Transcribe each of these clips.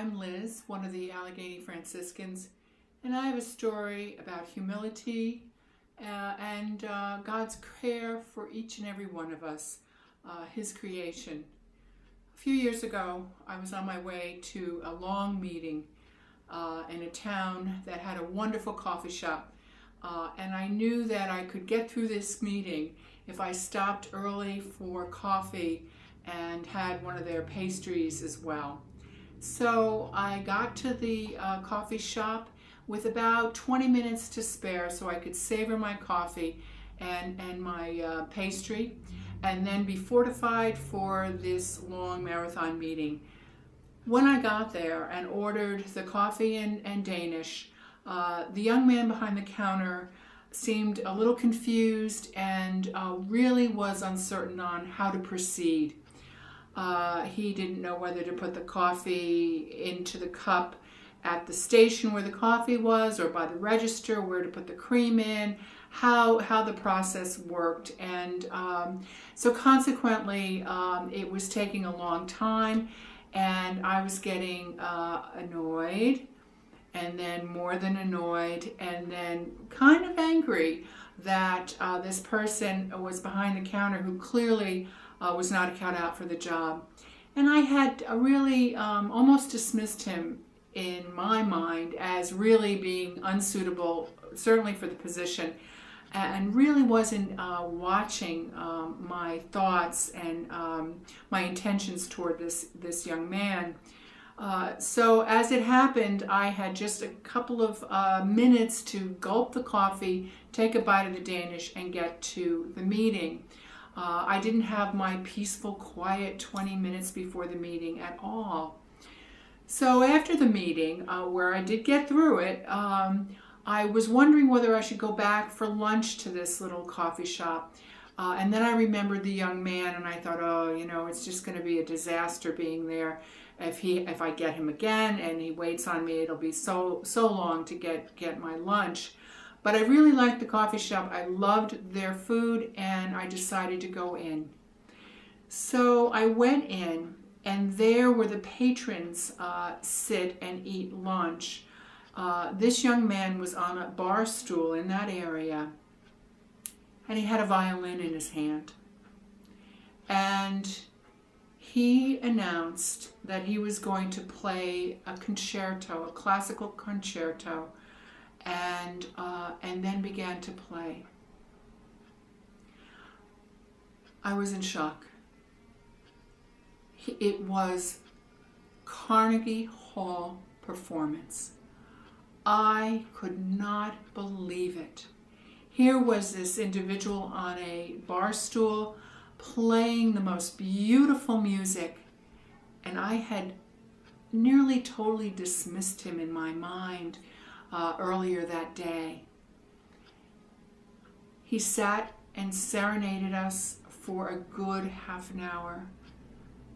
I'm Liz, one of the Allegheny Franciscans, and I have a story about humility and God's care for each and every one of us, His creation. A few years ago, I was on my way to a long meeting in a town that had a wonderful coffee shop, and I knew that I could get through this meeting if I stopped early for coffee and had one of their pastries as well. So I got to the coffee shop with about 20 minutes to spare so I could savor my coffee and my pastry and then be fortified for this long marathon meeting. When I got there and ordered the coffee and Danish, the young man behind the counter seemed a little confused and really was uncertain on how to proceed. He didn't know whether to put the coffee into the cup at the station where the coffee was or by the register, where to put the cream in, how the process worked. And so consequently, it was taking a long time, and I was getting annoyed, and then more than annoyed, and then kind of angry that this person was behind the counter who clearly was not cut out for the job. And I had really almost dismissed him in my mind as really being unsuitable, certainly for the position, and really wasn't watching my thoughts and my intentions toward this young man. So as it happened, I had just a couple of minutes to gulp the coffee, take a bite of the Danish, and get to the meeting. I didn't have my peaceful, quiet 20 minutes before the meeting at all. So after the meeting, where I did get through it, I was wondering whether I should go back for lunch to this little coffee shop. And then I remembered the young man, and I thought, oh, it's just going to be a disaster being there. If I get him again and he waits on me, it'll be so long to get my lunch. But I really liked the coffee shop. I loved their food, and I decided to go in. So I went in, and there where the patrons sit and eat lunch, this young man was on a bar stool in that area, and he had a violin in his hand. And he announced that he was going to play a concerto, a classical concerto, and then began to play. I was in shock. It was Carnegie Hall performance. I could not believe it. Here was this individual on a bar stool playing the most beautiful music, and I had nearly totally dismissed him in my mind earlier that day. He sat and serenaded us for a good half an hour.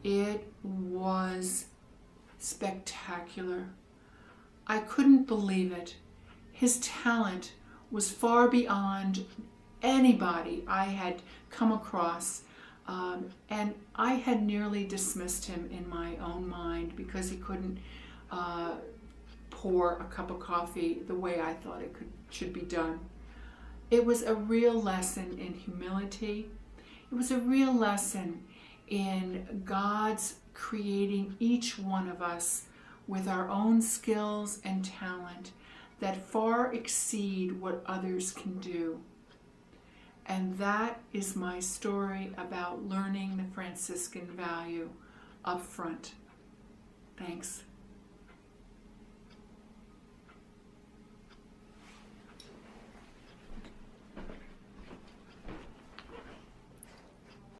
It was spectacular. I couldn't believe it. His talent was far beyond anybody I had come across, and I had nearly dismissed him in my own mind because he couldn't pour a cup of coffee the way I thought it should be done. It was a real lesson in humility. It was a real lesson in God's creating each one of us with our own skills and talent that far exceed what others can do. And that is my story about learning the Franciscan value up front. Thanks.